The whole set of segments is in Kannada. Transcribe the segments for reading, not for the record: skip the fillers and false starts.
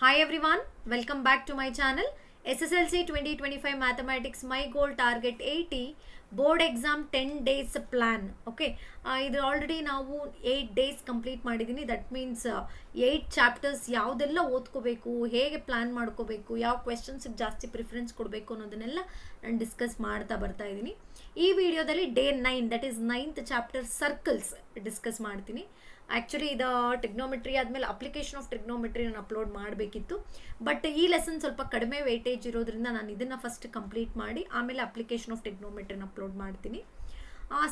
Hi everyone, welcome back to my channel. SSLC 2025 Mathematics My Goal Target 80 Board Exam 10 Days Plan. Okay, ಇದು ಆಲ್ರೆಡಿ ನಾವು 8 ಡೇಸ್ ಕಂಪ್ಲೀಟ್ ಮಾಡಿದ್ದೀನಿ. ದಟ್ ಮೀನ್ಸ್ 8 ಚಾಪ್ಟರ್ಸ್ ಯಾವುದೆಲ್ಲ ಓದ್ಕೋಬೇಕು, ಹೇಗೆ ಪ್ಲಾನ್ ಮಾಡ್ಕೋಬೇಕು, ಯಾವ ಕ್ವೆಶನ್ಸ್ಗೆ ಜಾಸ್ತಿ ಪ್ರಿಫರೆನ್ಸ್ ಕೊಡಬೇಕು ಅನ್ನೋದನ್ನೆಲ್ಲ ನಾನು ಡಿಸ್ಕಸ್ ಮಾಡ್ತಾ ಬರ್ತಾ ಇದ್ದೀನಿ. ಈ ವಿಡಿಯೋದಲ್ಲಿ day 9 that is 9th chapter circles discuss ಮಾಡ್ತೀನಿ. ಆ್ಯಕ್ಚುಲಿ ಇದು ಟ್ರಿಗ್ನೋಮೆಟ್ರಿ ಆದಮೇಲೆ ಅಪ್ಲಿಕೇಶನ್ ಆಫ್ ಟ್ರಿಗ್ನೋಮೆಟ್ರಿ ನಾನು ಅಪ್ಲೋಡ್ ಮಾಡಬೇಕಿತ್ತು. ಬಟ್ ಈ ಲೆಸನ್ ಸ್ವಲ್ಪ ಕಡಿಮೆ ವೇಟೇಜ್ ಇರೋದ್ರಿಂದ ನಾನು ಇದನ್ನು ಫಸ್ಟ್ ಕಂಪ್ಲೀಟ್ ಮಾಡಿ ಆಮೇಲೆ ಅಪ್ಲಿಕೇಶನ್ ಆಫ್ ಟ್ರಿಗ್ನೋಮೆಟ್ರಿನ ಅಪ್ಲೋಡ್ ಮಾಡ್ತೀನಿ.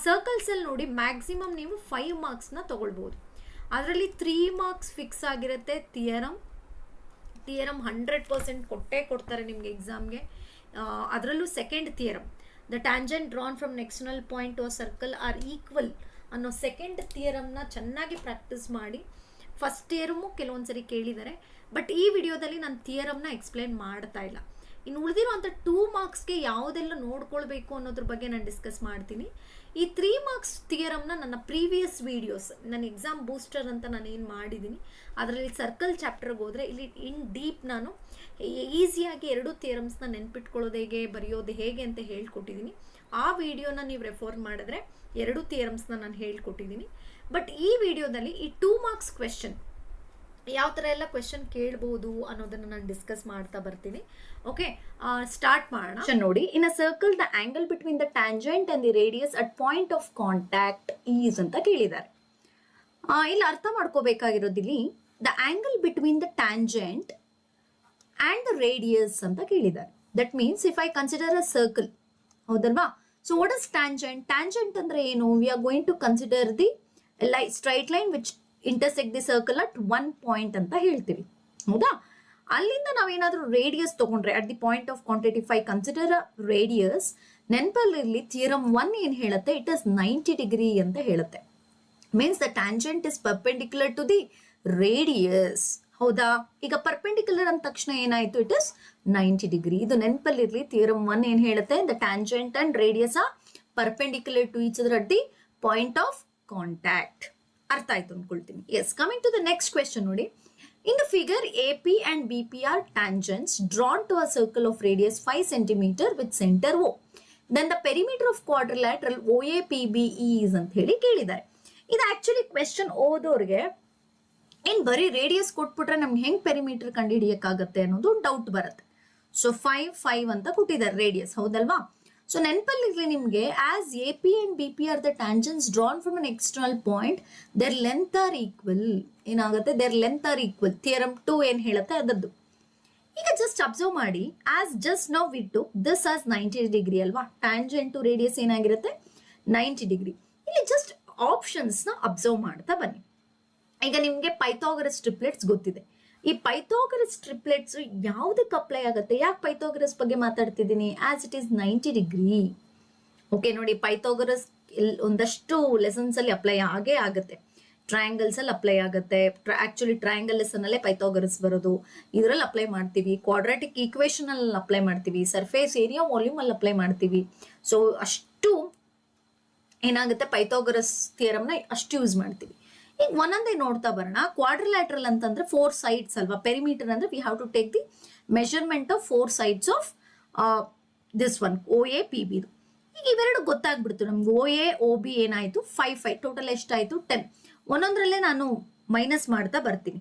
ಸರ್ಕಲ್ಸಲ್ಲಿ ನೋಡಿ ಮ್ಯಾಕ್ಸಿಮಮ್ ನೀವು 5 ಮಾರ್ಕ್ಸ್ನ ತೊಗೊಳ್ಬೋದು. ಅದರಲ್ಲಿ 3 ಮಾರ್ಕ್ಸ್ ಫಿಕ್ಸ್ ಆಗಿರುತ್ತೆ. ಥಿಯರಮ್ 100% ಕೊಟ್ಟೇ ಕೊಡ್ತಾರೆ ನಿಮಗೆ ಎಕ್ಸಾಮ್ಗೆ. ಅದರಲ್ಲೂ second theorem, the tangent drawn from external point to a circle are equal ಅನ್ನೋ ಸೆಕೆಂಡ್ ಥಿಯರಮ್ನ ಚೆನ್ನಾಗಿ ಪ್ರಾಕ್ಟೀಸ್ ಮಾಡಿ. ಫಸ್ಟ್ ಥಿಯರಮು ಕೆಲವೊಂದ್ಸರಿ ಕೇಳಿದ್ದಾರೆ, ಬಟ್ ಈ ವಿಡಿಯೋದಲ್ಲಿ ನಾನು ಥಿಯರಮ್ನ ಎಕ್ಸ್ಪ್ಲೇನ್ ಮಾಡ್ತಾ ಇಲ್ಲ. ಇನ್ನು ಉಳಿದಿರುವಂಥ 2 ಮಾರ್ಕ್ಸ್ಗೆ ಯಾವುದೆಲ್ಲ ನೋಡ್ಕೊಳ್ಬೇಕು ಅನ್ನೋದ್ರ ಬಗ್ಗೆ ನಾನು ಡಿಸ್ಕಸ್ ಮಾಡ್ತೀನಿ. ಈ 3 ಮಾರ್ಕ್ಸ್ ಥಿಯರಮ್ನ ನನ್ನ ಪ್ರೀವಿಯಸ್ ವೀಡಿಯೋಸ್, ನನ್ನ ಎಕ್ಸಾಮ್ ಬೂಸ್ಟರ್ ಅಂತ ನಾನು ಏನು ಮಾಡಿದ್ದೀನಿ ಅದರಲ್ಲಿ ಸರ್ಕಲ್ ಚಾಪ್ಟರ್ಗೆ ಹೋದರೆ ಇಲ್ಲಿ ಇನ್ ಡೀಪ್ ನಾನು ಈಸಿಯಾಗಿ 2 ಥಿಯರಮ್ಸ್ನ ನೆನ್ಪಿಟ್ಕೊಳ್ಳೋದು ಹೇಗೆ, ಬರೆಯೋದು ಹೇಗೆ ಅಂತ ಹೇಳ್ಕೊಟ್ಟಿದ್ದೀನಿ. ಆ ವಿಡಿಯೋನ ನೀವು ರೆಫರ್ ಮಾಡಿದ್ರೆ 2 ಥಿಯರಮ್ಸ್ನ ನಾನು ಹೇಳ್ಕೊಟ್ಟಿದ್ದೀನಿ. ಬಟ್ ಈ ವಿಡಿಯೋದಲ್ಲಿ ಈ 2 ಮಾರ್ಕ್ಸ್ ಕ್ವೆಶನ್ ಯಾವ ಥರ ಎಲ್ಲ ಕ್ವೆಶನ್ ಕೇಳ್ಬೋದು ಅನ್ನೋದನ್ನು ನಾನು ಡಿಸ್ಕಸ್ ಮಾಡ್ತಾ ಬರ್ತೀನಿ. ಓಕೆ, ಸ್ಟಾರ್ಟ್ ಮಾಡೋಣ. ನೋಡಿ, in a circle the angle between the tangent and the radius at point of contact is ಅಂತ ಕೇಳಿದ್ದಾರೆ. ಇಲ್ಲಿ ಅರ್ಥ ಮಾಡ್ಕೋಬೇಕಾಗಿರೋದಿಲ್ಲಿ the angle between the tangent and the radius ಅಂತ ಕೇಳಿದ್ದಾರೆ. That means if I consider a circle, ಹೌದಲ್ವಾ? So what is tangent? Tangent ಅಂದ್ರೆ ಏನು? We are going to consider the straight line which intersect the circle at 1 point ಅಂತ ಹೇಳ್ತೀವಿ, ಹೌದಾ? ಅಲ್ಲಿಂದ ನಾವೇನಾದ್ರೂ ರೇಡಿಯಸ್ ತಗೊಂಡ್ರೆ at the point of contact, if I consider radius, ನೆನಪಲ್ಲಿರಲಿ ಥಿಯರಮ್ 1 ಏನು ಹೇಳುತ್ತೆ? ಇಟ್ ಇಸ್ 90 ಡಿಗ್ರಿ ಅಂತ ಹೇಳುತ್ತೆ. Means the tangent is perpendicular to the radius, ಹೌದಾ? ಈಗ ಪರ್ಪೆಂಡಿಕ್ಯುಲರ್ ಅಂದ ತಕ್ಷಣ ಏನಾಯ್ತು? It is 90 degree. ಇದು ನೆನಪಲ್ಲಿರಲಿ. ಥಿಯರಮ್ 1 ಏನು ಹೇಳುತ್ತೆ? The tangent and radius are perpendicular to each other at the point of contact. ಅರ್ಥ ಆಯ್ತು ಅನ್ಕೊಳ್ತೀನಿ. Yes, coming to the next question ನೋಡಿ. In the figure AP and BP are tangents drawn to a circle of radius 5 cm with center O. Then the perimeter of quadrilateral OAPBE is ಅಂತ ಹೇಳಿ ಕೇಳಿದ್ದಾರೆ. ಇದು ಆಕ್ಚುಲಿ ಕ್ವೆಶನ್ ಓದೋರಿಗೆ ಏನ್ ಬರೀ ರೇಡಿಯಸ್ ಕೊಟ್ಬಿಟ್ರೆ ನಮ್ಗೆ ಹೆಂಗ್ ಪೆರಿಮೀಟರ್ ಕಂಡು ಹಿಡಿಯಕ್ಕಾಗತ್ತೆ ಅನ್ನೋದು ಡೌಟ್ ಬರುತ್ತೆ. ಸೊ 5 ಅಂತ ಕೊಟ್ಟಿದ್ದಾರೆ ರೇಡಿಯಸ್, ಹೌದಲ್ವಾ? ಸೊ ನೆನಪಲ್ಲಿರಲಿ ನಿಮಗೆ, as AP and BP are the tangents drawn from an external point, there length are equal. ಏನಾಗುತ್ತೆ? There length are equal. Theorem 2 ಏನು ಹೇಳುತ್ತೆ ಅದದ್ದು. ಈಗ ಜಸ್ಟ್ ಅಬ್ಸರ್ವ್ ಮಾಡಿ, as just now we took this as 90 degree ಅಲ್ವಾ? ಟ್ಯಾಂಜೆಂಟ್ ಟು ರೇಡಿಯಸ್ ಏನಾಗಿರುತ್ತೆ? 90 ಡಿಗ್ರಿ. ಇಲ್ಲಿ ಜಸ್ಟ್ ಆಪ್ಷನ್ಸ್ನ ಅಬ್ಸರ್ವ್ ಮಾಡ್ತಾ ಬನ್ನಿ. ಈಗ ನಿಮಗೆ ಪೈಥಾಗರಸ್ ಟ್ರಿಪ್ಲೆಟ್ಸ್ ಗೊತ್ತಿದೆ. ಈ ಪೈಥಾಗರಸ್ ಟ್ರಿಪ್ಲೆಟ್ಸ್ ಯಾವುದಕ್ಕೆ ಅಪ್ಲೈ ಆಗುತ್ತೆ? ಯಾಕೆ ಪೈಥಾಗರಸ್ ಬಗ್ಗೆ ಮಾತಾಡ್ತಿದ್ದೀನಿ? As it is 90 degree. Okay ನೋಡಿ, ಪೈಥಾಗರಸ್ ಒಂದಷ್ಟು ಲೆಸನ್ಸ್ ಅಲ್ಲಿ ಅಪ್ಲೈ ಆಗೇ ಆಗುತ್ತೆ. ಟ್ರಯಾಂಗಲ್ಸ್ ಅಲ್ಲಿ ಅಪ್ಲೈ ಆಗುತ್ತೆ. ಆಕ್ಚುಲಿ ಟ್ರಯಾಂಗಲ್ ಲೆಸನ್ ಅಲ್ಲೇ ಪೈಥಾಗರಸ್ ಬರೋದು. ಇದರಲ್ಲಿ ಅಪ್ಲೈ ಮಾಡ್ತೀವಿ. ಕ್ವಾಡ್ರಾಟಿಕ್ ಈಕ್ವೇಶನ್ ಅಲ್ಲಿ ಅಪ್ಲೈ ಮಾಡ್ತೀವಿ. ಸರ್ಫೇಸ್ ಏರಿಯಾ ವಾಲ್ಯೂಮ್ ಅಲ್ಲಿ ಅಪ್ಲೈ ಮಾಡ್ತೀವಿ. ಸೊ ಅಷ್ಟು ಏನಾಗುತ್ತೆ, ಪೈಥಾಗರಸ್ ಥಿಯರಮ್ನ ಅಷ್ಟು ಯೂಸ್ ಮಾಡ್ತೀವಿ. ಈಗ ಒಂದೊಂದೇ ನೋಡ್ತಾ ಬರೋಣ. ಕ್ವಾಡ್ರಿಲ್ಯಾಟ್ರಲ್ ಅಂತಂದ್ರೆ 4 ಸೈಡ್ಸ್ ಅಲ್ವಾ? ಪೆರಿಮೀಟರ್ ಅಂದ್ರೆ we have to take the measurement of 4 sides of this one OAPB. ಈಗ ಇವೆರಡು ಗೊತ್ತಾಗ್ಬಿಡ್ತು ನಮ್ಗೆ. OA OB ಏನಾಯ್ತು? 5 ಟೋಟಲ್ ಎಷ್ಟಾಯ್ತು? 10. ಒಂದೊಂದ್ರಲ್ಲೇ ನಾನು ಮೈನಸ್ ಮಾಡ್ತಾ ಬರ್ತೀನಿ.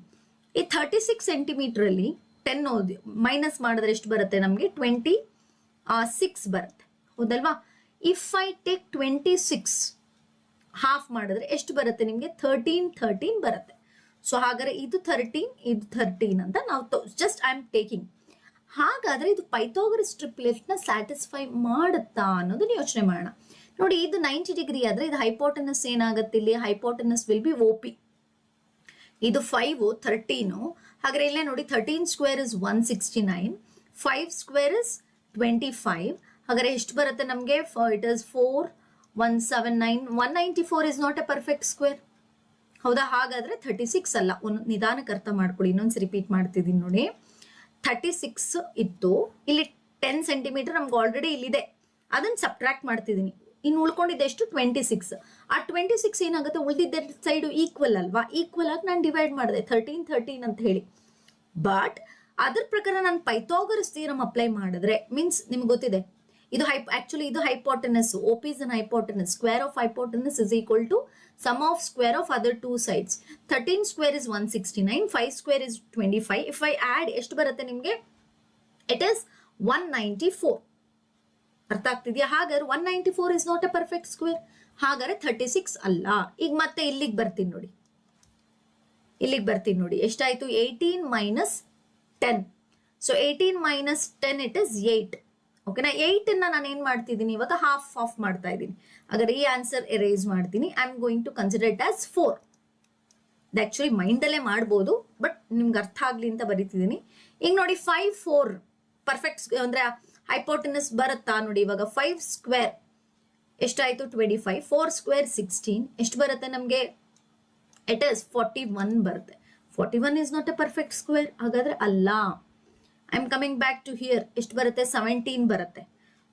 ಈ 36 ಸೆಂಟಿಮೀಟರ್ ಅಲ್ಲಿ 10 ಮೈನಸ್ ಮಾಡಿದ್ರೆ ಎಷ್ಟು ಬರುತ್ತೆ ನಮ್ಗೆ? 26 ಬರುತ್ತೆ, ಹೌದಲ್ವಾ? ಇಫ್ ಐ ಟೇಕ್ 26 ಹಾಫ್ ಮಾಡಿದ್ರೆ ಎಷ್ಟು ಬರುತ್ತೆ ನಿಮಗೆ? 13 ಬರುತ್ತೆ. ಸೊ ಹಾಗಾದ್ರೆ ಇದು 13 ಅಂತ ನಾವು ಜಸ್ಟ್ ಐ ಆಮ್ ಟೇಕಿಂಗ್. ಹಾಗಾದ್ರೆ ಇದು ಪೈಥಾಗರಸ್ ಟ್ರಿಪ್ಲೆಟ್ನ ಸ್ಯಾಟಿಸ್ಫೈ ಮಾಡುತ್ತಾ ಅನ್ನೋದನ್ನ ಯೋಚನೆ ಮಾಡೋಣ. ನೋಡಿ, ಇದು 90 ಡಿಗ್ರಿ ಆದ್ರೆ ಇದು ಹೈಪೋಟೆನಸ್ ಏನಾಗುತ್ತೆ? ಇಲ್ಲಿ ಹೈಪೋಟೆನಸ್ ವಿಲ್ ಬಿ OP. ಇದು 5 13. ಹಾಗಾದ್ರೆ ಇಲ್ಲೇ ನೋಡಿ, 13 ಸ್ಕ್ವೇರ್ ಇಸ್ 169, 5 ಸ್ಕ್ವೇರ್ ಇಸ್ 25. ಹಾಗಾದ್ರೆ ಎಷ್ಟು ಬರುತ್ತೆ ನಮಗೆ? It is 4 179. 194 is not A perfect square, ಹೌದಾ? ಹಾಗಾದ್ರೆ 36 ಅಲ್ಲ. ಒಂದು ನಿಧಾನಕ್ಕೆ ಅರ್ಥ ಮಾಡ್ಕೊಳ್ಳಿ. ಇನ್ನೊಂದ್ಸ ರಿಪೀಟ್ ಮಾಡ್ತಿದ್ದೀನಿ ನೋಡಿ. 36 ಇತ್ತು, ಇಲ್ಲಿ 10 ಸೆಂಟಿಮೀಟರ್ ನಮ್ಗೆ ಆಲ್ರೆಡಿ ಇಲ್ಲಿದೆ. ಅದನ್ನ ಸಬ್ಟ್ರಾಕ್ಟ್ ಮಾಡ್ತಿದ್ದೀನಿ. ಇನ್ನು ಉಳ್ಕೊಂಡಿದ್ದೆ ಎಷ್ಟು? 26. ಆ 26 ಏನಾಗುತ್ತೆ? ಉಳಿದಿದ್ದ ಸೈಡು ಈಕ್ವಲ್ ಅಲ್ವಾ? ಈಕ್ವಲ್ ಆಗಿ ನಾನು ಡಿವೈಡ್ ಮಾಡಿದೆ 13 ಅಂತ ಹೇಳಿ. ಬಟ್ ಅದ್ರ ಪ್ರಕಾರ ನಾನು ಪೈಥಾಗರಸ್ ಥಿಯರಮ್ ಅಪ್ಲೈ ಮಾಡಿದ್ರೆ ಮೀನ್ಸ್ ನಿಮ್ಗೆ ಗೊತ್ತಿದೆ ಇದು ಆಕ್ಚುಲಿ ಇದು hypotenuse OP is an hypotenuse. Square of hypotenuse is equal to sum of square of other two sides. 13 square is 169, 5 square is 25. If I add ಎಷ್ಟು ಬರುತ್ತೆ ನಿಮಗೆ, it is 194. ಅರ್ಥ ಆಗ್ತಿದ್ಯಾ? ಹಾಗಾದ್ರೆ 194 is not a perfect square. ಹಾಗಾದ್ರೆ 36 ಅಲ್ಲ. ಈಗ ಮತ್ತೆ ಇಲ್ಲಿಗೆ ಬರ್ತೀನಿ ನೋಡಿ, ಎಷ್ಟಾಯ್ತು? 18 minus 10. So 18 minus 10 it is 8. ಓಕೆನಾ? 8 ನಾನು ಏನ್ ಮಾಡ್ತಿದ್ದೀನಿ ಇವಾಗ, ಹಾಫ್ ಆಫ್ ಮಾಡ್ತಾ ಇದ್ದೀನಿ. ಹಾಗಾದ್ರೆ ಈ ಆನ್ಸರ್ ಎರೇಸ್ ಮಾಡ್ತೀನಿ. I am going to consider it as 4. Actually ಮೈಂಡಲ್ಲೇ ಮಾಡ್ಬೋದು, ಬಟ್ ನಿಮ್ಗೆ ಅರ್ಥ ಆಗ್ಲಿ ಅಂತ ಬರೀತಿದ್ದೀನಿ. ಈಗ ನೋಡಿ 5 4 ಪರ್ಫೆಕ್ಟ್ ಅಂದ್ರೆ ಹೈಪೋಟೆನಸ್ ಬರುತ್ತಾ ನೋಡಿ. ಇವಾಗ 5 ಸ್ಕ್ವೇರ್ ಎಷ್ಟಾಯ್ತು? 25. 4 ಸ್ಕ್ವೇರ್ 16. ಎಷ್ಟು ಬರುತ್ತೆ ನಮಗೆ? ಇಟ್ ಇಸ್ 41 ಬರುತ್ತೆ. 41 is not a perfect square. ಹಾಗಾದ್ರೆ ಅಲ್ಲ. I am coming back to here. ಎಷ್ಟು ಬರುತ್ತೆ? 17 ಬರುತ್ತೆ.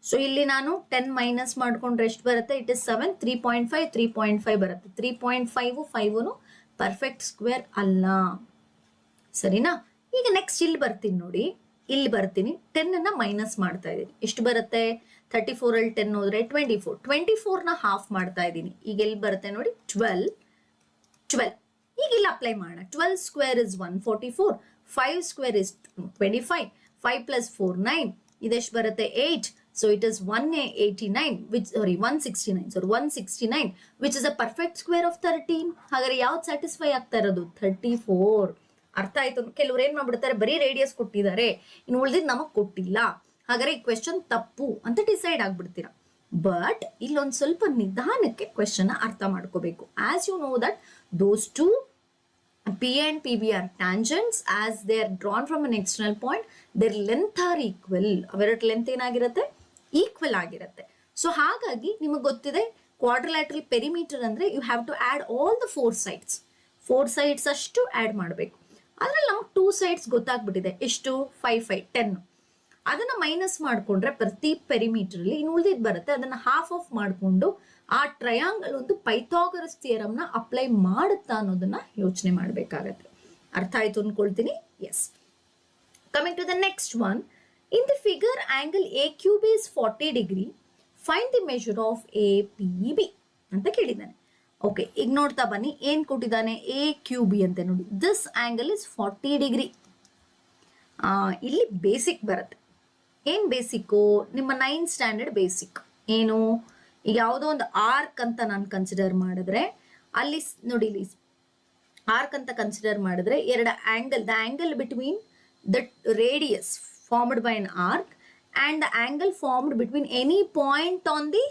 ಸೊ ಇಲ್ಲಿ ನಾನು 10 ಮೈನಸ್ ಮಾಡ್ಕೊಂಡ್ರೆ ಎಷ್ಟು ಬರುತ್ತೆ? It is 7. 3.5 3.5 ಬರುತ್ತೆ. 3.5 5 ಪರ್ಫೆಕ್ಟ್ ಸ್ಕ್ವೇರ್ ಅಲ್ಲ. ಸರಿನಾ? ಈಗ ನೆಕ್ಸ್ಟ್ ಇಲ್ಲಿ ಬರ್ತೀನಿ ನೋಡಿ. ಇಲ್ಲಿ ಬರ್ತೀನಿ, 10 ಮೈನಸ್ ಮಾಡ್ತಾ ಇದ್ದೀನಿ. ಎಷ್ಟು ಬರುತ್ತೆ? 34 ಅಲ್ಲಿ 10 ಹೋದ್ರೆ 24. 24 ಹಾಫ್ ಮಾಡ್ತಾ ಇದ್ದೀನಿ. ಈಗ ಎಲ್ಲಿ ಬರುತ್ತೆ ನೋಡಿ? 12. ಈಗ ಇಲ್ಲಿ ಅಪ್ಲೈ ಮಾಡೋಣ. 12 square is 144. 5 square is 25. 5 plus 4 9. ಇದೆಷ್ಟು ಬರುತ್ತೆ? 8. So it is 169 which is a perfect square of 13. ಹಾಗಾದ್ರೆ ಯಾವ್ದು ಸ್ಯಾಟಿಸ್ಫೈ ಆಗ್ತಾ ಇರೋದು? 34. ಅರ್ಥ ಆಯ್ತು? ಕೆಲವ್ರು ಏನ್ ಮಾಡ್ಬಿಡ್ತಾರೆ, ಬರೀ ರೇಡಿಯಸ್ ಕೊಟ್ಟಿದ್ದಾರೆ, ಇನ್ನು ಉಳಿದಿದ್ದು ನಮಗ್ ಕೊಟ್ಟಿಲ್ಲ, ಹಾಗಾದ್ರೆ ಈ ಕ್ವೆಶನ್ ತಪ್ಪು ಅಂತ ಡಿಸೈಡ್ ಆಗ್ಬಿಡ್ತೀರಾ. ಬಟ್ ಇಲ್ಲೊಂದು ಸ್ವಲ್ಪ ನಿಧಾನಕ್ಕೆ ಕ್ವೆಶನ್ ಅರ್ಥ ಮಾಡ್ಕೋಬೇಕು. As you know that those two P and PB are tangents as they are drawn from an external point. Their length are equal. ಅವೆರಡು ಲೆಂತ್ ಏನಾಗಿರುತ್ತೆ? ಈಕ್ವಲ್ ಆಗಿರುತ್ತೆ. ಸೊ ಹಾಗಾಗಿ ನಿಮಗೆ ಗೊತ್ತಿದೆ ಕ್ವಾಡ್ರಿಲ್ಯಾಟ್ರಲ್ ಪೆರಿಮೀಟರ್ ಅಂದ್ರೆ you have to add all the 4 sides. 4 sides ಅಷ್ಟು ಆಡ್ ಮಾಡಬೇಕು. ಅದ್ರಲ್ಲಿ ನಮಗೆ 2 sides ಗೊತ್ತಾಗ್ಬಿಟ್ಟಿದೆ. ಎಷ್ಟು? 5 5 10. ಅದನ್ನ ಮೈನಸ್ ಮಾಡ್ಕೊಂಡ್ರೆ ಪ್ರತಿ ಪೆರಿಮೀಟರ್ ಅಲ್ಲಿ ಇನ್ನು ಉಳಿದಿದ್ದು ಬರುತ್ತೆ. ಅದನ್ನ ಹಾಫ್ ಆಫ್ ಮಾಡಿಕೊಂಡು ಆ ಟ್ರಯಾಂಗಲ್ ಒಂದು ಪೈಥಾಗರಸ್ ಥಿಯರಮ್ ನ ಅಪ್ಲೈ ಮಾಡುತ್ತಾ ಅನ್ನೋದನ್ನ ಯೋಚನೆ ಮಾಡಬೇಕಾಗತ್ತೆ. ಅರ್ಥ ಆಯ್ತು ಅನ್ಕೊಳ್ತೀನಿ. Yes, coming to the next one. In the figure angle AQB is 40 degree. Find the measure of APB ಅಂತ ಕೇಳಿದ್ದಾನೆ. ಓಕೆ, ಈಗ ನೋಡ್ತಾ ಬನ್ನಿ ಏನ್ ಕೊಟ್ಟಿದ್ದಾನೆ. AQB ಅಂತ ನೋಡಿ. This angle is 40 degree. ಇಲ್ಲಿ ಬೇಸಿಕ್ ಬರುತ್ತೆ. ಏನ್ ಬೇಸಿಕ್ಕು? ನಿಮ್ಮ 9th ಸ್ಟ್ಯಾಂಡರ್ಡ್ ಬೇಸಿಕ್. ಏನು? ಈಗ ಯಾವುದೋ ಒಂದು ಆರ್ಕ್ ಅಂತ ನಾನು ಕನ್ಸಿಡರ್ ಮಾಡಿದ್ರೆ ಅಲ್ಲಿ ನೋಡಿ, ಇಲ್ಲಿ ಆರ್ಕ್ ಅಂತ ಕನ್ಸಿಡರ್ ಮಾಡಿದ್ರೆ ಎರಡು angle, the angle between the radius formed by an arc and the angle formed between any point on the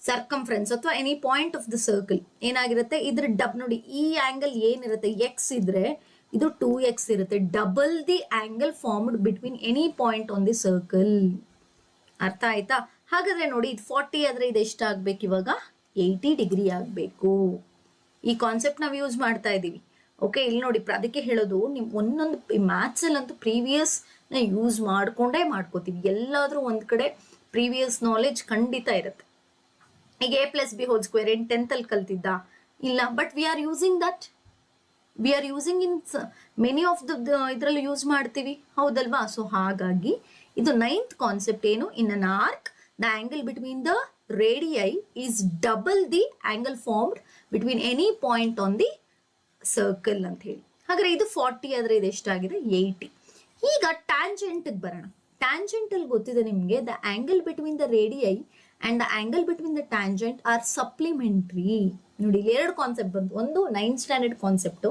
circumference ಅಥವಾ any point of the circle ಏನಾಗಿರುತ್ತೆ? ಇದ್ರ ನೋಡಿ, ಈ ಆಂಗಲ್ ಏನಿರುತ್ತೆ ಎಕ್ಸ್ ಇದ್ರೆ ಇದು 2x ಇರುತ್ತೆ. Double the angle formed between any point on the circle. ಅರ್ಥ ಆಯ್ತಾ? ಹಾಗಾದ್ರೆ ನೋಡಿ, ಇದು 40 ಆದ್ರೆ ಇದು ಎಷ್ಟಾಗ್ಬೇಕು ಇವಾಗ? 80 ಡಿಗ್ರಿ ಆಗಬೇಕು. ಈ ಕಾನ್ಸೆಪ್ಟ್ ನಾವು ಯೂಸ್ ಮಾಡ್ತಾ ಇದ್ದೀವಿ. ಓಕೆ, ಇಲ್ಲಿ ನೋಡಿ, ಅದಕ್ಕೆ ಹೇಳೋದು ನಿಮ್ ಒಂದೊಂದು ಮ್ಯಾಥ್ಸ್ ಅಲ್ಲಂತೂ ಪ್ರೀವಿಯಸ್ ನ ಯೂಸ್ ಮಾಡ್ಕೊಂಡೇ ಮಾಡ್ಕೋತೀವಿ. ಎಲ್ಲಾದ್ರೂ ಒಂದ್ ಕಡೆ ಪ್ರೀವಿಯಸ್ ನಾಲೆಜ್ ಖಂಡಿತ ಇರುತ್ತೆ. ಈಗ A+B ಹೋಲ್ ಸ್ಕ್ವೇರ್ ಏನ್ 10th ಅಲ್ಲಿ ಕಲ್ತಿದ್ದ? ಇಲ್ಲ, but we are using that. We are using in many of the ಇದ್ರಲ್ಲಿ ಯೂಸ್ ಮಾಡ್ತೀವಿ, ಹೌದಲ್ವಾ? ಸೊ ಹಾಗಾಗಿ ಇದು 9th ಕಾನ್ಸೆಪ್ಟ್. ಏನು? In an arc the angle between the radii is double the angle formed between any point on the circle ಅಂತ ಹೇಳಿ. ಹಾಗಾದ್ರೆ ಇದು 40 ಆದ್ರೆ ಇದು ಎಷ್ಟಾಗಿದೆ? 80. ಈಗ ಟ್ಯಾಂಜೆಂಟ್ ಬರೋಣ. ಟ್ಯಾಂಜೆಂಟ್ ಅಲ್ಲಿ ಗೊತ್ತಿದೆ ನಿಮ್ಗೆ, the angle between the radii and the angle between the tangent are supplementary. ನೋಡಿ, ಇಲ್ಲಿ ಎರಡು ಕಾನ್ಸೆಪ್ಟ್ ಬಂತು. ಒಂದು 9th standard concept,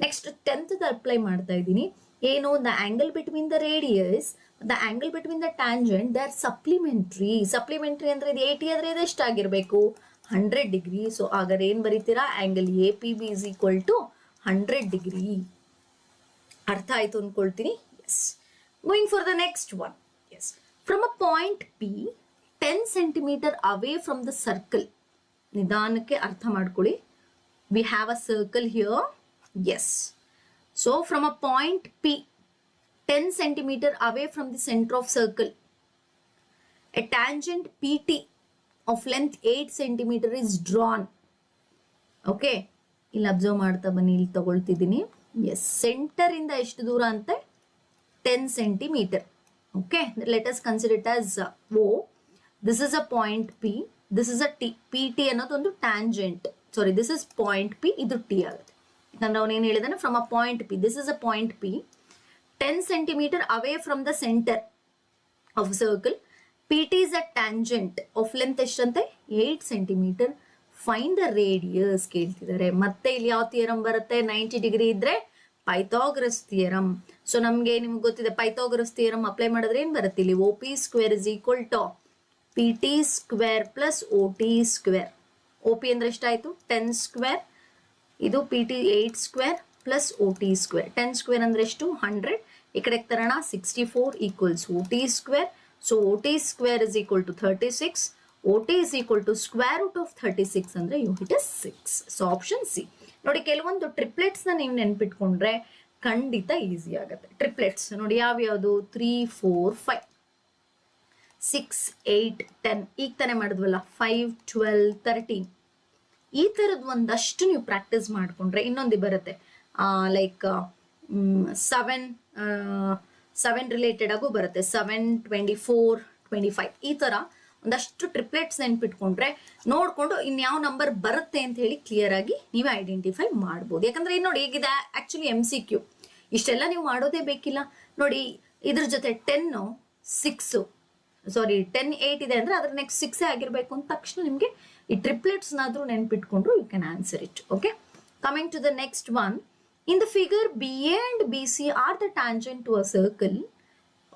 next 10th apply ಮಾಡ್ತಾ ಇದ್ದೀನಿ. ಏನು? The angle between the radius, the angle between the tangent, they are supplementary. Supplementary ಅಂದ್ರೆ ಇದು 80 ಆದ್ರೆ ಇದು ಎಷ್ಟಾಗಿರ್ಬೇಕು? 100 ಡಿಗ್ರಿ. ಸೊ ಹಾಗಾದ್ರೆ ಏನ್ ಬರೀತೀರಾ? Angle APB is equal to 100 degree. ಅರ್ಥ ಆಯ್ತು ಅನ್ಕೊಳ್ತೀನಿ. Yes, going for the next one. Yes, from a point P 10 centimeter away from the circle. ನಿಧಾನಕ್ಕೆ ಅರ್ಥ ಮಾಡ್ಕೊಳ್ಳಿ. We have a circle here. Yes, so from a point P 10 centimeter away from the center of circle, a tangent PT of length 8 centimeter is drawn. Okay, ಇಲ್ಲಿ ಅಬ್ಸರ್ವ್ ಮಾಡ್ತಾ ಬನ್ನಿ, ಇಲ್ಲಿ ತಗೊಳ್ತಿದ್ದೀನಿ. ಎಸ್, ಸೆಂಟರ್ ಇಂದ ಎಷ್ಟು ದೂರ ಅಂತೆ? 10 centimeter. Okay, let us consider it as O. This is a point P. This is a T. PT ಅನ್ನೋದು ಒಂದು tangent. Sorry, this is point P. ಇದು T ಆಗುತ್ತೆ. ಯಾಕಂದ್ರೆ ಅವನು ಏನು ಹೇಳಿದಾನೆ, from a point P. This is a point P. 10 centimeter away from the center of circle. PT is a tangent of length ಎಷ್ಟಂತೆ 8 centimeter. Find the radius ಕೇಳ್ತಿದ್ದಾರೆ. ಮತ್ತೆ ಇಲ್ಲಿ ಯಾವ ಥಿಯರಂ ಬರುತ್ತೆ, 90 ಡಿಗ್ರಿ ಇದ್ರೆ ಪೈಥಾಗರಸ್ ಥಿಯರಂ. ಸೊ ನಮಗೆ ನಿಮ್ಗೆ ಗೊತ್ತಿದೆ ಪೈಥಾಗರಸ್ ಥಿಯರಂ ಅಪ್ಲೈ ಮಾಡಿದ್ರೆ ಏನು ಬರುತ್ತೆ, ಇಲ್ಲಿ O P square is equal to P T square plus O T square. O P ಅಂದ್ರೆ ಎಷ್ಟಾಯಿತು 10 ಸ್ಕ್ವೇರ್, ಇದು P T 8 square plus O T square. 10 square ಅಂದ್ರೆ ಎಷ್ಟು 100, ಈ ಕಡೆ ತರೋಣ 64 equals O T square. So O T square is equal to 36. OT is equal to square root of 36 ಅಂದ್ರೆ you hit is 6. So option C. ನೋಡಿ ಕೆಲವೊಂದು ಟ್ರಿಪ್ಲೆಟ್ಸ್ ನ ನೀವು ನೆನ್ಪಿಟ್ಕೊಂಡ್ರೆ ಖಂಡಿತ ಈಸಿ ಆಗುತ್ತೆ. ಟ್ರಿಪ್ಲೆಟ್ಸ್ ನೋಡಿ ಯಾವ್ಯಾವುದು 3 4 5 6 8 10 ಈಗ ತಾನೇ ಮಾಡಿದ್ವಲ್ಲ 5 12 13. ಈ ತರದ್ ಒಂದಷ್ಟು ನೀವು ಪ್ರಾಕ್ಟೀಸ್ ಮಾಡ್ಕೊಂಡ್ರೆ ಇನ್ನೊಂದು ಬರುತ್ತೆ, ಲೈಕ್ 7 ರಿಲೇಟೆಡ್ ಆಗು ಬರುತ್ತೆ, 7 24 25. ಈ ತರ ಒಂದಷ್ಟು ಟ್ರಿಪ್ಲೆಟ್ಸ್ ನೆನ್ಪಿಟ್ಕೊಂಡ್ರೆ ನೋಡ್ಕೊಂಡು ಇನ್ಯಾವ ನಂಬರ್ ಬರುತ್ತೆ ಅಂತ ಹೇಳಿ ಕ್ಲಿಯರ್ ಆಗಿ ನೀವೇ ಐಡೆಂಟಿಫೈ ಮಾಡ್ಬೋದು. ಯಾಕಂದ್ರೆ ನೋಡಿ ಈಗಿದೆ ಆಕ್ಚುಲಿ MCQ, ಇಷ್ಟೆಲ್ಲ ನೀವು ಮಾಡೋದೇ ಬೇಕಿಲ್ಲ. ನೋಡಿ ಇದ್ರ ಜೊತೆ 10 8 ಇದೆ ಅಂದ್ರೆ ಅದ್ರ ನೆಕ್ಸ್ಟ್ 6 ಆಗಿರ್ಬೇಕು ಅಂತ ತಕ್ಷಣ ನಿಮ್ಗೆ ಈ ಟ್ರಿಪ್ಲೆಟ್ಸ್ ನಾದ್ರೂ ನೆನ್ಪಿಟ್ಕೊಂಡ್ರು you can answer it. Okay, coming to the next one. In the figure BA and BC are the tangent to a circle.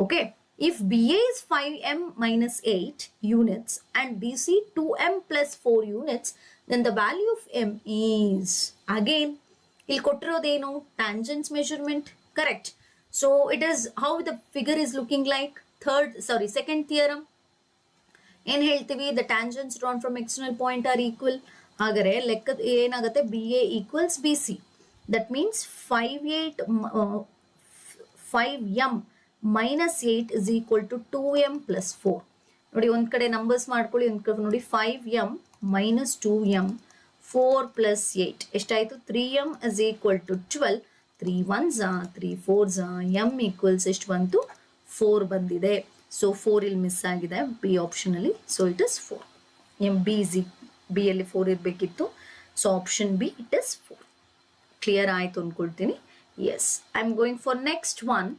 Okay, if BA is 5m minus 8 units and BC 2m plus 4 units, then the value of m is, again, il kottirodenu tangents measurement, correct? So it is how the figure is looking like. Second theorem. ಏನು ಹೇಳ್ತೀವಿ, the tangents drawn from external point are equal. ಹಾಗಾದ್ರೆ ಲೆಕ್ಕ ಏನಾಗುತ್ತೆ, BA equals BC. That means 5m minus 8 is equal to 2m plus 4. ನೋಡಿ ಒಂದ್ ಕಡೆ ನಂಬರ್ಸ್ ಮಾಡ್ಕೊಳ್ಳಿ, ಒಂದ್ ಕಡೆ ನೋಡಿ 5m minus 2m 4 plus 8 ಎಷ್ಟಾಯ್ತು, 3m is equal to 12. 3 1s 3 4s m equals ಎಷ್ಟು ಬಂತು 4 ಬಂದಿದೆ. ಸೊ 4 ಇಲ್ಲಿ ಮಿಸ್ ಆಗಿದೆ ಬಿ ಆಪ್ಷನ್ ಅಲ್ಲಿ, ಸೊ ಇಟ್ ಇಸ್ 4. ಬಿ ಅಲ್ಲಿ 4 ಇರಬೇಕಿತ್ತು, so option B it is 4. Clear ಆಯ್ತು ಅನ್ಕೊಳ್ತೀನಿ. Yes, I am going for next one.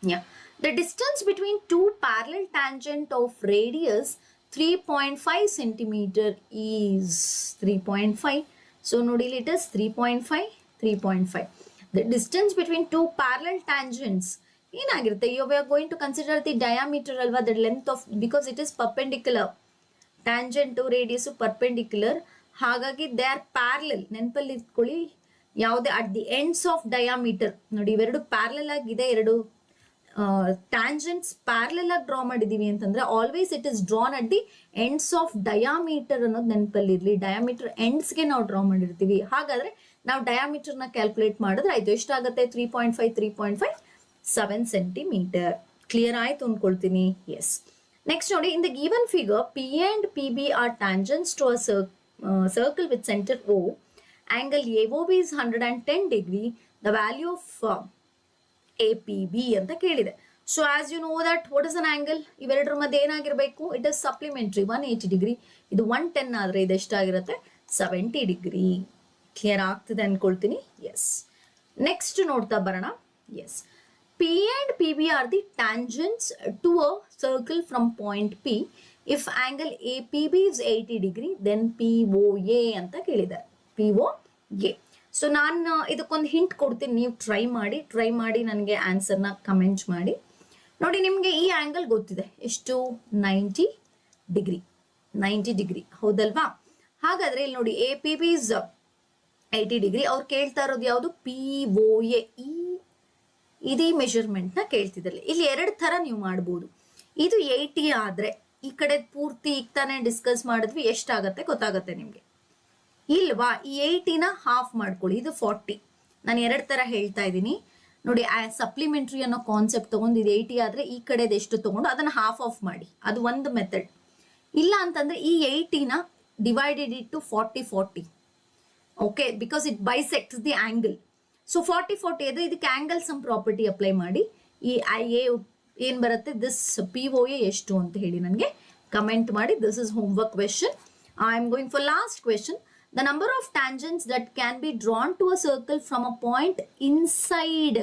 Yeah, the distance between two parallel tangent of radius 3.5 centimeter is 3.5. So nodi it is 3.5. The distance between two parallel tangents ಏನಾಗಿರುತ್ತೆ, you are going to consider the diameter alva, the length of, because it is perpendicular. Tangent to radius perpendicular, ಹಾಗಾಗಿ they are parallel. ನೆನಪಲ್ಲಿ ಇಟ್ಕೊಳ್ಳಿ, ಯಾವುದೇ at the ends of diameter. ನೋಡಿ ಇವೆರಡು ಪ್ಯಾರಲಲ್ ಆಗಿದೆ, ಎರಡು ಟ್ಯಾಂಜೆಂಟ್ಸ್ ಪ್ಯಾರಲಲ್ ಆಗಿ ಡ್ರಾ ಮಾಡಿದೀವಿ ಅಂತಂದ್ರೆ always it is drawn at the ends of diameter ಅನ್ನೋದು ನೆನಪಲ್ಲಿ ಇರಲಿ. ಡಯಾಮೀಟರ್ ಎಂಡ್ಸ್ಗೆ ನಾವು ಡ್ರಾ ಮಾಡಿರ್ತೀವಿ. ಹಾಗಾದ್ರೆ ನಾವು ಡಯಾಮೀಟರ್ನ ಕ್ಯಾಲ್ಕುಲೇಟ್ ಮಾಡಿದ್ರೆ ಆಯ್ತು, ಎಷ್ಟಾಗುತ್ತೆ 3.5 7 ಸೆಂಟಿಮೀಟರ್. ಕ್ಲಿಯರ್ ಆಯ್ತು ಅನ್ಕೊಳ್ತೀನಿ. ಎಸ್, ನೆಕ್ಸ್ಟ್ ನೋಡಿ, in the given figure PA and PB are tangents to a circle with center O. Angle AOB is 110 degree. The value of APB ಅಂತ ಕೇಳಿದೆ. So as you know that what is an angle, ಇವೆರಡರ ಮಧ್ಯೆ ಏನಾಗಿರ್ಬೇಕು, ಇಟ್ ಇಸ್ ಸಪ್ಲಿಮೆಂಟ್ರಿ 180 ಡಿಗ್ರಿ. ಇದು 110 ಆದ್ರೆ ಇದು ಎಷ್ಟಾಗಿರುತ್ತೆ 70 ಡಿಗ್ರಿ. ಕ್ಲಿಯರ್ ಆಗ್ತಿದೆ ಅನ್ಕೊಳ್ತೀನಿ. ಎಸ್, ನೆಕ್ಸ್ಟ್ ನೋಡ್ತಾ ಬರೋಣ. Yes, PA and PB are the tangents to a circle from point P. If angle APB is 80 degree, then POA ಅಂತ ಕೇಳಿದ್ದಾರೆ. POA. ಸೊ ನಾನು ಇದಕ್ಕೊಂದು ಹಿಂಟ್ ಕೊಡ್ತೀನಿ, ನೀವು ಟ್ರೈ ಮಾಡಿ ನನಗೆ ಆನ್ಸರ್ನ ಕಮೆಂಟ್ ಮಾಡಿ. ನೋಡಿ ನಿಮಗೆ ಈ ಆಂಗಲ್ ಗೊತ್ತಿದೆ ಎಷ್ಟು, 90 ಡಿಗ್ರಿ ಹೌದಲ್ವಾ? ಹಾಗಾದ್ರೆ ಇಲ್ಲಿ ನೋಡಿ APB is 80 ಡಿಗ್ರಿ, ಅವ್ರು ಕೇಳ್ತಾ ಇರೋದು ಯಾವುದು POA. ಇದು ಮೆಷರ್ಮೆಂಟ್ ನ ಕೇಳ್ತಿದ್ರಲ್ಲಿ. ಇಲ್ಲಿ ಎರಡು ತರ ನೀವು ಮಾಡ್ಬೋದು. ಇದು 80 ಆದ್ರೆ ಈ ಕಡೆ ಪೂರ್ತಿ ಈಗ ತಾನೇ ಡಿಸ್ಕಸ್ ಮಾಡಿದ್ವಿ, ಎಷ್ಟಾಗತ್ತೆ ಗೊತ್ತಾಗತ್ತೆ ನಿಮ್ಗೆ ಇಲ್ವಾ? ಈ 80ನ ಹಾಫ್ ಮಾಡ್ಕೊಳ್ಳಿ, ಇದು 40. ನಾನು ಎರಡು ತರ ಹೇಳ್ತಾ ಇದ್ದೀನಿ ನೋಡಿ. ಸಪ್ಲಿಮೆಂಟ್ರಿ ಅನ್ನೋ ಕಾನ್ಸೆಪ್ಟ್ ತಗೊಂಡು ಇದು 80 ಆದ್ರೆ ಈ ಕಡೆದು ಎಷ್ಟು ತಗೊಂಡು ಅದನ್ನ ಹಾಫ್ ಆಫ್ ಮಾಡಿ, ಅದು ಒಂದು ಮೆಥಡ್. ಇಲ್ಲ ಅಂತಂದ್ರೆ ಈ 80ನ divided it to 40. Okay, because it bisects the angle. So 40 ಇದೆ, ಇದಕ್ಕೆ ಆಂಗಲ್ ಸಮ್ ಪ್ರಾಪರ್ಟಿ ಅಪ್ಲೈ ಮಾಡಿ ಈ IA ಏನು ಬರುತ್ತೆ, ದಿಸ್ POA ಎಷ್ಟು ಅಂತ ಹೇಳಿ ನನಗೆ ಕಮೆಂಟ್ ಮಾಡಿ. This is homework question. I am going for last question. The number of tangents that can be drawn to a circle from a point inside.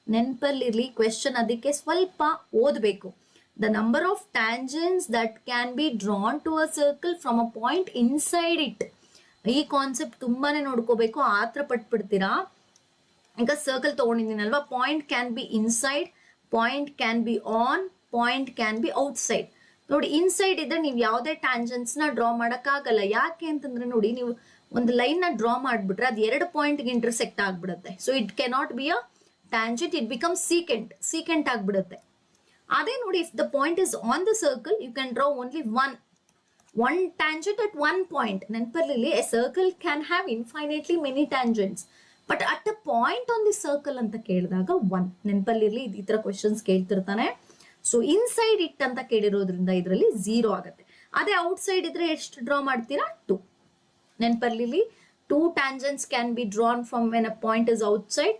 ನೆನಪಲ್ಲಿರಲಿ ಕ್ವೆಶನ್, ಅದಕ್ಕೆ ಸ್ವಲ್ಪ ಓದಬೇಕು. The number of tangents that can be drawn to a circle from a point inside it. ಈ ಕಾನ್ಸೆಪ್ಟ್ ತುಂಬಾನೇ ನೋಡ್ಕೋಬೇಕು, ಆತ್ರ ಪಟ್ಬಿಡ್ತೀರಾ. ಈಗ ಸರ್ಕಲ್ ತಗೊಂಡಿದ್ದೀನಲ್ವಾ, point can be inside, point can be on, point can be outside. ನೋಡಿ, ಇನ್ಸೈಡ್ ಇದ್ರೆ ನೀವು ಯಾವುದೇ ಟ್ಯಾಂಜೆಂಟ್ಸ್ ನ ಡ್ರಾ ಮಾಡೋಕ್ಕಾಗಲ್ಲ. ಯಾಕೆ ಅಂತಂದ್ರೆ ನೋಡಿ, ನೀವು ಒಂದು ಲೈನ್ ನ ಡ್ರಾ ಮಾಡ್ಬಿಟ್ರೆ ಅದು 2 ಪಾಯಿಂಟ್ಗೆ ಇಂಟರ್ಸೆಕ್ಟ್ ಆಗ್ಬಿಡುತ್ತೆ. So it cannot be a tangent, it become secant ಆಗ್ಬಿಡುತ್ತೆ. ಅದೇ ನೋಡಿ, if the point is on the circle, you can draw only one tangent at one point. ನೆನಪಲ್ಲಿ, a circle can have infinitely many tangents, but at a point on the circle ಅಂತ ಕೇಳಿದಾಗ ಒನ್. ನೆನಪಲ್ಲಿರ್ಲಿ, ಈ ತರ ಕ್ವೆಶನ್ಸ್ ಕೇಳ್ತಿರ್ತಾನೆ. ಸೊ ಇನ್ಸೈಡ್ ಇಟ್ ಅಂತ ಕೇಳಿರೋದ್ರಿಂದ ಇದರಲ್ಲಿ 0 ಆಗುತ್ತೆ. ಅದೇ ಔಟ್ಸೈಡ್ ಇದ್ರೆ ಎಷ್ಟು ಡ್ರಾ ಮಾಡ್ತೀರಾ? 2. ನೆನಪಲ್ಲಿ, 2 tangents can be drawn from when a point is outside.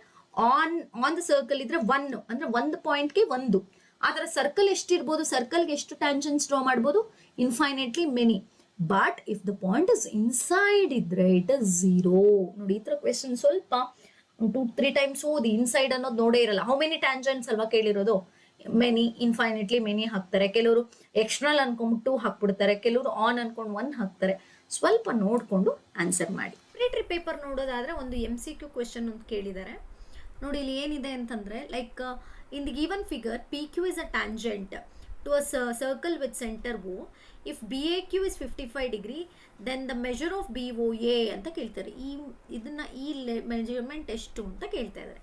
On the circle ಇದ್ರೆ 1, ಅಂದ್ರೆ ಒಂದು ಪಾಯಿಂಟ್ಗೆ 1. ಆದ್ರೆ ಸರ್ಕಲ್ ಎಷ್ಟಿರ್ಬೋದು, ಸರ್ಕಲ್ಗೆ ಎಷ್ಟು ಟ್ಯಾಂಜೆಂಟ್ಸ್ ಡ್ರಾ ಮಾಡ್ಬೋದು? Infinitely many. But if the point is inside ಇದ್ರೆ ಇಟ್ ಇಸ್ 0. ನೋಡಿ, ಈ ತರ ಕ್ವೆಶನ್ ಸ್ವಲ್ಪ 2-3 ಟೈಮ್ಸ್ ಓದಿ. ಇನ್ಸೈಡ್ ಅನ್ನೋದು ನೋಡೇ ಇರಲ್ಲ. ಹೌ ಮೆನಿ ಟ್ಯಾಂಜೆಂಟ್ಸ್ ಅಲ್ವಾ ಕೇಳಿರೋದು? ಮೆನಿ, ಇನ್ಫೈನೈಟ್ಲಿ ಮೆನಿ ಹಾಕ್ತಾರೆ. ಕೆಲವರು ಎಕ್ಸ್ಟರ್ನಲ್ ಅನ್ಕೊಂಡು 2 ಹಾಕ್ಬಿಡ್ತಾರೆ, ಕೆಲವರು ಆನ್ ಅನ್ಕೊಂಡು 1 ಹಾಕ್ತಾರೆ. ಸ್ವಲ್ಪ ನೋಡ್ಕೊಂಡು ಆನ್ಸರ್ ಮಾಡಿ. ಮಿಲಿಟರಿ ಪೇಪರ್ ನೋಡೋದಾದ್ರೆ ಒಂದು MCQ ಕ್ವೆಶನ್ ಅಂತ ಕೇಳಿದ್ದಾರೆ. ನೋಡಿ, ಇಲ್ಲಿ ಏನಿದೆ ಅಂತಂದ್ರೆ, like in the given figure PQ is a tangent to a circle with center O. If BAQ is 55 degree, then the measure of BOA ಅಂತ ಕೇಳ್ತಾರೆ. ಈ ಮೆಜರ್ಮೆಂಟ್ ಎಷ್ಟು ಅಂತ ಕೇಳ್ತಾ ಇದ್ದಾರೆ.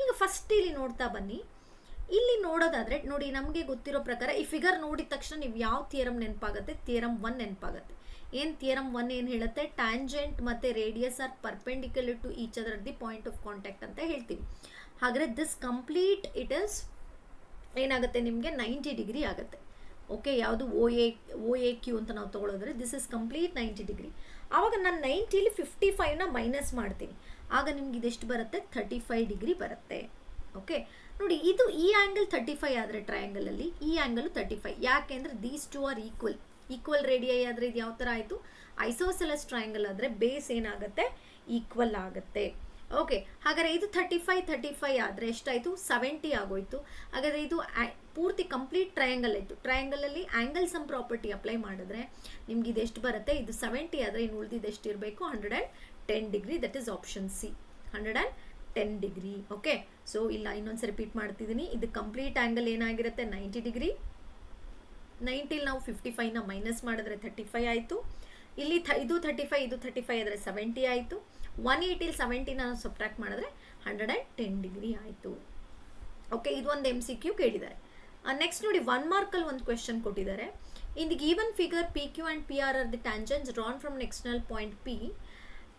ಈಗ ಫಸ್ಟ್ ಇಲ್ಲಿ ನೋಡ್ತಾ ಬನ್ನಿ. ಇಲ್ಲಿ ನೋಡೋದಾದ್ರೆ ನೋಡಿ, ನಮಗೆ ಗೊತ್ತಿರೋ ಪ್ರಕಾರ ಈ ಫಿಗರ್ ನೋಡಿದ ತಕ್ಷಣ ನೀವು ಯಾವ ಥಿಯರಮ್ ನೆನಪಾಗುತ್ತೆ? ಥಿಯರಮ್ 1 ನೆನಪಾಗುತ್ತೆ. ಏನು ಥಿಯರಮ್ 1 ಏನು ಹೇಳುತ್ತೆ? ಟ್ಯಾಂಜೆಂಟ್ ಮತ್ತೆ radius are perpendicular to each other the point of contact ಅಂತ ಹೇಳ್ತೀವಿ. ಹಾಗಾದ್ರೆ ದಿಸ್ ಕಂಪ್ಲೀಟ್ ಇಟ್ ಇಸ್ ಏನಾಗುತ್ತೆ ನಿಮಗೆ? 90 ಡಿಗ್ರಿ ಆಗುತ್ತೆ. ಓಕೆ, ಯಾವುದು OAQ ಅಂತ ನಾವು ತಗೊಳ್ಳೋದ್ರೆ ದಿಸ್ ಇಸ್ ಕಂಪ್ಲೀಟ್ 90 ಡಿಗ್ರಿ. ಆವಾಗ ನಾನು 90ಲಿ 55ನ ಮೈನಸ್ ಮಾಡ್ತೀನಿ. ಆಗ ನಿಮ್ಗೆ ಇದೆಷ್ಟು ಬರುತ್ತೆ? 35 ಡಿಗ್ರಿ ಬರುತ್ತೆ. ಓಕೆ, ನೋಡಿ, ಇದು ಈ ಆ್ಯಂಗಲ್ 35 ಆದರೆ ಟ್ರಯಾಂಗಲ್ ಅಲ್ಲಿ ಈ ಆ್ಯಂಗಲ್ 35. ಯಾಕೆ ಅಂದರೆ ದೀಸ್ 2 ಆರ್ ಈಕ್ವಲ್ ರೇಡಿಯೈ ಆದರೆ ಇದು ಯಾವ ಥರ ಆಯಿತು? ಐಸೋಸೆಲಸ್ ಟ್ರಯಾಂಗಲ್ ಆದರೆ ಬೇಸ್ ಏನಾಗುತ್ತೆ? ಈಕ್ವಲ್ ಆಗುತ್ತೆ. ಓಕೆ, ಹಾಗಾದರೆ ಇದು 35 ಆದರೆ ಎಷ್ಟಾಯಿತು? 70 ಆಗೋಯ್ತು. ಹಾಗಾದರೆ ಇದು ಪೂರ್ತಿ ಕಂಪ್ಲೀಟ್ ಟ್ರಯಾಂಗಲ್ ಆಯಿತು. ಟ್ರಯಾಂಗಲಲ್ಲಿ ಆ್ಯಂಗಲ್ ಸಮ್ ಪ್ರಾಪರ್ಟಿ ಅಪ್ಲೈ ಮಾಡಿದ್ರೆ ನಿಮ್ಗೆ ಇದು ಎಷ್ಟು ಬರುತ್ತೆ? ಇದು 70 ಆದರೆ ಇನ್ನು ಉಳಿದಿದ್ದು ಎಷ್ಟು ಇರಬೇಕು? 110 degree. That is option C, 110 degree. Okay, so ಇಲ್ಲ, ಇನ್ನೊಂದ್ಸರಿ ರಿಪೀಟ್ ಮಾಡ್ತಿದ್ದೀನಿ. ಇದು ಕಂಪ್ಲೀಟ್ ಆ್ಯಂಗಲ್ ಏನಾಗಿರುತ್ತೆ? 90 ಡಿಗ್ರಿ. 90ಲಿ ನಾವು 55ನ ಮೈನಸ್ ಮಾಡಿದ್ರೆ 35 ಆಯಿತು. ಇಲ್ಲಿ ಇದು 35 ಆದರೆ 70 ಆಯಿತು. 180ಲಿ 70ನ ನಾವು ಸಬ್ಟ್ರಾಕ್ಟ್ ಮಾಡಿದ್ರೆ 110 ಡಿಗ್ರಿ ಆಯಿತು. ಓಕೆ, ಇದು ಒಂದು MCQ ಕೇಳಿದ್ದಾರೆ. ನೆಕ್ಸ್ಟ್ ನೋಡಿ, 1 ಮಾರ್ಕಲ್ಲಿ ಒಂದು ಕ್ವೆಶನ್ ಕೊಟ್ಟಿದ್ದಾರೆ. ಇನ್ the given figure PQ and PR R the tangents drawn from an external point P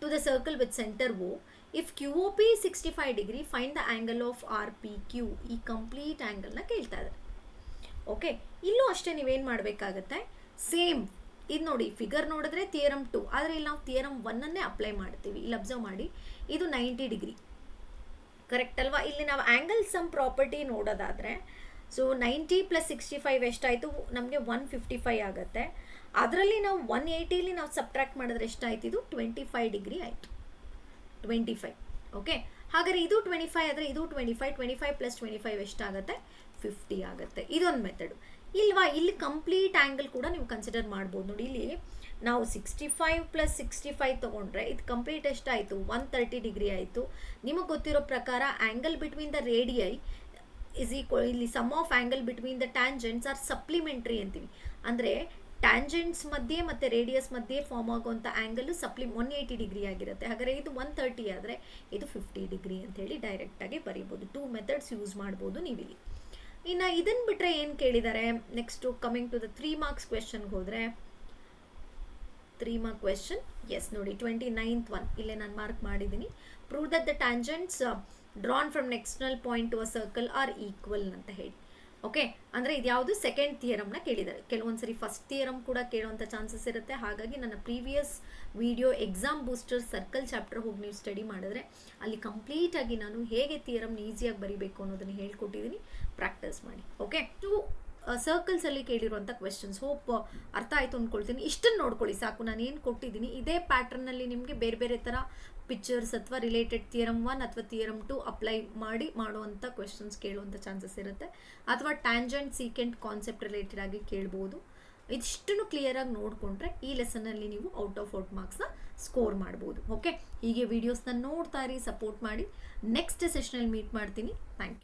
to the circle with center O. If QOP is 65 degree, find the angle of RPQ. ಈ ಕಂಪ್ಲೀಟ್ ಆ್ಯಂಗಲ್ನ ಕೇಳ್ತಾ ಇದ್ದಾರೆ. ಓಕೆ, ಇಲ್ಲೂ ಅಷ್ಟೇ ನೀವೇನು ಮಾಡಬೇಕಾಗತ್ತೆ? ಸೇಮ್ ಇದು ನೋಡಿ, ಫಿಗರ್ ನೋಡಿದ್ರೆ ಥಿಯರಮ್ 2, ಆದರೆ ಇಲ್ಲಿ ನಾವು ಥಿಯರಮ್ 1ಅನ್ನೇ ಅಪ್ಲೈ ಮಾಡ್ತೀವಿ. ಇಲ್ಲಿ ಅಬ್ಸರ್ವ್ ಮಾಡಿ, ಇದು 90 ಡಿಗ್ರಿ, ಕರೆಕ್ಟ್ ಅಲ್ವಾ? ಇಲ್ಲಿ ನಾವು ಆ್ಯಂಗಲ್ ಸಮ್ ಪ್ರಾಪರ್ಟಿ ನೋಡೋದಾದರೆ, ಸೊ 90 + 65 ಎಷ್ಟಾಯಿತು? ನಮಗೆ 155 ಆಗುತ್ತೆ. ಅದರಲ್ಲಿ ನಾವು 180ಲಿ ನಾವು ಸಬ್ಟ್ರಾಕ್ಟ್ ಮಾಡಿದ್ರೆ ಎಷ್ಟಾಯ್ತು? ಇದು 25 ಡಿಗ್ರಿ ಆಯಿತು. 25. ಓಕೆ, ಹಾಗಾದರೆ ಇದು 25 ಆದರೆ ಇದು 25 + 25 ಎಷ್ಟಾಗುತ್ತೆ? 50 ಆಗುತ್ತೆ. ಇದೊಂದು ಮೆಥಡು. ಇಲ್ವಾ, ಇಲ್ಲಿ ಕಂಪ್ಲೀಟ್ ಆ್ಯಂಗಲ್ ಕೂಡ ನೀವು ಕನ್ಸಿಡರ್ ಮಾಡ್ಬೋದು. ನೋಡಿ, ಇಲ್ಲಿ ನಾವು 65 + 65 ತೊಗೊಂಡ್ರೆ ಇದು ಕಂಪ್ಲೀಟ್ ಎಷ್ಟಾಯಿತು? 130 ಡಿಗ್ರಿ ಆಯಿತು. ನಿಮಗೆ ಗೊತ್ತಿರೋ ಪ್ರಕಾರ angle between the radii is equal, ಇಲ್ಲಿ sum of angle between the tangents are supplementary ಅಂತೀವಿ. ಅಂದರೆ ಟ್ಯಾಂಜೆಂಟ್ಸ್ ಮಧ್ಯೆ ಮತ್ತು ರೇಡಿಯಸ್ ಮಧ್ಯೆ ಫಾರ್ಮ್ ಆಗುವಂಥ ಆ್ಯಂಗಲ್ 180 ಡಿಗ್ರಿ ಆಗಿರುತ್ತೆ. ಹಾಗಾದರೆ ಇದು 130 ಆದರೆ ಇದು 50 ಡಿಗ್ರಿ ಅಂತೇಳಿ ಡೈರೆಕ್ಟಾಗಿ ಬರೀಬೋದು. 2 ಮೆಥಡ್ಸ್ ಯೂಸ್ ಮಾಡ್ಬೋದು ನೀವಿಲ್ಲಿ. ಇನ್ನು ಇದನ್ನು ಬಿಟ್ಟರೆ ಏನು ಕೇಳಿದ್ದಾರೆ? Next coming to the 3 marks ಕ್ವೆಶನ್ಗೆ ಹೋದರೆ, 3 ಮಾರ್ಕ್ ಕ್ವೆಶನ್, ಎಸ್ ನೋಡಿ, 29th ಒನ್ ಇಲ್ಲೇ ನಾನು ಮಾರ್ಕ್ ಮಾಡಿದ್ದೀನಿ. Prove that the tangents drawn from external point to a circle are equal ಅಂತ ಹೇಳಿ. ಓಕೆ, ಅಂದರೆ ಇದು ಯಾವುದು ಸೆಕೆಂಡ್ ಥಿಯರಮ್ನ ಕೇಳಿದ್ದಾರೆ. ಕೆಲವೊಂದ್ಸರಿ ಫಸ್ಟ್ ಥಿಯರಮ್ ಕೂಡ ಕೇಳುವಂಥ ಚಾನ್ಸಸ್ ಇರುತ್ತೆ. ಹಾಗಾಗಿ ನನ್ನ previous video exam booster circle chapter ಹೋಗಿ ನೀವು ಸ್ಟಡಿ ಮಾಡಿದ್ರೆ ಅಲ್ಲಿ ಕಂಪ್ಲೀಟಾಗಿ ನಾನು ಹೇಗೆ ಥಿಯರಮ್ನ ಈಸಿಯಾಗಿ ಬರೀಬೇಕು ಅನ್ನೋದನ್ನು ಹೇಳ್ಕೊಟ್ಟಿದ್ದೀನಿ. ಪ್ರಾಕ್ಟೀಸ್ ಮಾಡಿ. ಓಕೆ, ಸರ್ಕಲ್ಸಲ್ಲಿ ಕೇಳಿರುವಂಥ ಕ್ವೆಶನ್ಸ್ ಹೋಪ್ ಅರ್ಥ ಆಯಿತು ಅಂದ್ಕೊಳ್ತೀನಿ. ಇಷ್ಟನ್ನು ನೋಡ್ಕೊಳ್ಳಿ ಸಾಕು. ನಾನು ಏನು ಕೊಟ್ಟಿದ್ದೀನಿ ಇದೇ ಪ್ಯಾಟರ್ನಲ್ಲಿ ನಿಮಗೆ ಬೇರೆ ಬೇರೆ ಥರ ಪಿಕ್ಚರ್ಸ್ ಅಥವಾ ರಿಲೇಟೆಡ್ ಥಿಯರಮ್ 1 ಅಥವಾ ಥಿಯರಮ್ 2 ಅಪ್ಲೈ ಮಾಡಿ ಮಾಡುವಂಥ ಕ್ವೆಶನ್ಸ್ ಕೇಳುವಂಥ ಚಾನ್ಸಸ್ ಇರುತ್ತೆ. ಅಥವಾ ಟ್ಯಾಂಜೆಂಟ್ ಸೀಕೆಂಟ್ ಕಾನ್ಸೆಪ್ಟ್ ರಿಲೇಟೆಡ್ ಆಗಿ ಕೇಳ್ಬೋದು. ಇದಿಷ್ಟನ್ನು ಕ್ಲಿಯರಾಗಿ ನೋಡಿಕೊಂಡ್ರೆ ಈ ಲೆಸನ್ನಲ್ಲಿ ನೀವು ಔಟ್ ಆಫ್ ಮಾರ್ಕ್ಸ್ನ ಸ್ಕೋರ್ ಮಾಡ್ಬೋದು. ಓಕೆ, ಹೀಗೆ ವೀಡಿಯೋಸ್ನ ನೋಡ್ತಾ ಇರಿ, ಸಪೋರ್ಟ್ ಮಾಡಿ. ನೆಕ್ಸ್ಟ್ ಸೆಷನಲ್ಲಿ ಮೀಟ್ ಮಾಡ್ತೀನಿ. Thank you.